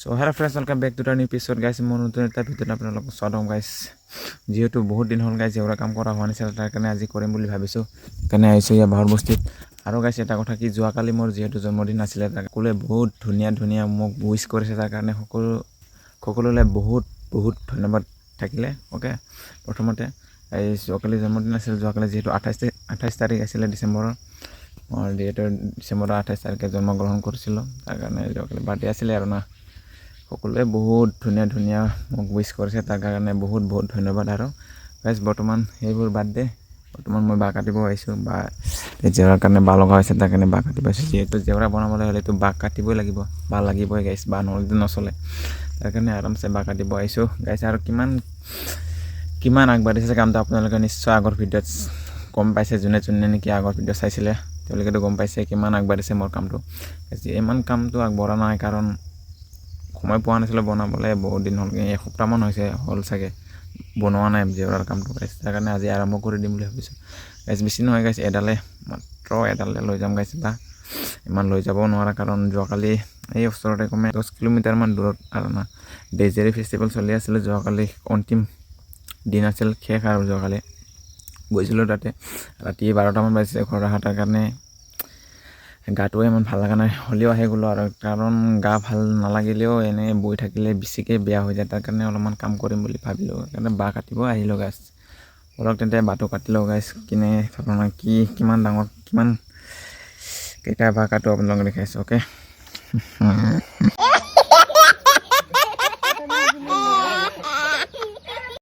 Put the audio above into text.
hello' friends welcome back to the new episode guys মোৰ নতুন এটা ভিডিঅ'ত আপোনালোকক স্বাগতম গাইছ যিহেতু বহুত দিন হ'ল গাইছ জেওৰা কাম কৰা হোৱা নাছিল তাৰ কাৰণে আজি কৰিম বুলি ভাবিছোঁ সেইকাৰণে আহিছোঁ ইয়াৰ বাহৰ বস্তিত আৰু গাইছ এটা কথা কি যোৱাকালি মোৰ যিহেতু জন্মদিন আছিলে সকলোৱে বহুত ধুনীয়া মোক উইচ কৰিছে তাৰ কাৰণে সকলোলৈ বহুত ধন্যবাদ থাকিলে অ'কে প্ৰথমতে এই যোৱাকালি জন্মদিন আছিল যোৱাকালি যিহেতু 28 তাৰিখ আছিলে ডিচেম্বৰৰ মই যিহেতু ডিচেম্বৰৰ 28 তাৰিখে জন্মগ্ৰহণ কৰিছিলোঁ তাৰ কাৰণে যোৱাকালি বাৰ্থডে আছিলে আৰু না সকলোৱে বহুত ধুনীয়া মোক উইচ কৰিছে তাৰ কাৰণে বহুত ধন্যবাদ আৰু গাইজ বৰ্তমান সেইবোৰ বাদ দে বৰ্তমান মই বাঁহ কাটিব আহিছোঁ বা জেওৰাৰ কাৰণে বাঁহ লগা হৈছে তাৰ কাৰণে বাঁহ কাটিব আহিছোঁ যিহেতু জেওৰা বনাবলৈ হ'লেতো বাঁহ কাটিবই লাগিব বাঁহ লাগিবই গাইজ বাঁহ নহ'লেতো নচলে তাৰ কাৰণে আৰামছে বাঁহ কাটিব আহিছোঁ গাইজ আৰু কিমান আগবাঢ়িছে কামটো আপোনালোকে নিশ্চয় আগৰ ভিডিঅ'ত গম পাইছে যোনে নেকি আগৰ ভিডিঅ' চাইছিলে তেওঁলোকেতো গম পাইছে কিমান আগবাঢ়িছে মোৰ কামটো ইমান কামটো আগবঢ়া নাই কাৰণ সময় পোৱা নাছিলোঁ বনাবলৈ বহুত দিন হ'ল এসপ্তাহমান হ'ল চাগে বনোৱা নাই জেওৰাৰ কামটো গাইছ তাৰ কাৰণে আজি আৰম্ভ কৰি দিম বুলি ভাবিছোঁ গাইছ বেছি নহয় গাইছ মাত্ৰ এডালে লৈ যাম গাইছ বা ইমান লৈ যাব নোৱাৰা কাৰণ যোৱাকালি এই ওচৰতে কমে 10 কিলোমিটাৰমান দূৰত আৰু না বেজেৰী ফেষ্টিভেল চলি আছিলে যোৱাকালি অন্তিম দিন আছিল শেষ আৰু যোৱাকালি গৈছিলোঁ তাতে ৰাতি 12টামান বাজিছে ঘৰ অহাৰ তাৰ কাৰণে গাটোৱে ইমান ভাল লগা নাই হ'লেও আহি গ'লোঁ আৰু কাৰণ গা ভাল নালাগিলেও এনেই বহি থাকিলে বেছিকৈ বেয়া হৈ যায় তাৰ কাৰণে অলপমান কাম কৰিম বুলি ভাবিলোঁ সেইকাৰণে বাঁহ কাটিব আহিলোঁ গাইছ অলপ তেন্তে বাঁহটো কাটি লওঁ গাইছ কিনে ধৰণৰ কিমান ডাঙৰ কেইটা বাঁহ কাটো আপোনালোকে দেখাইছোঁ অ'কে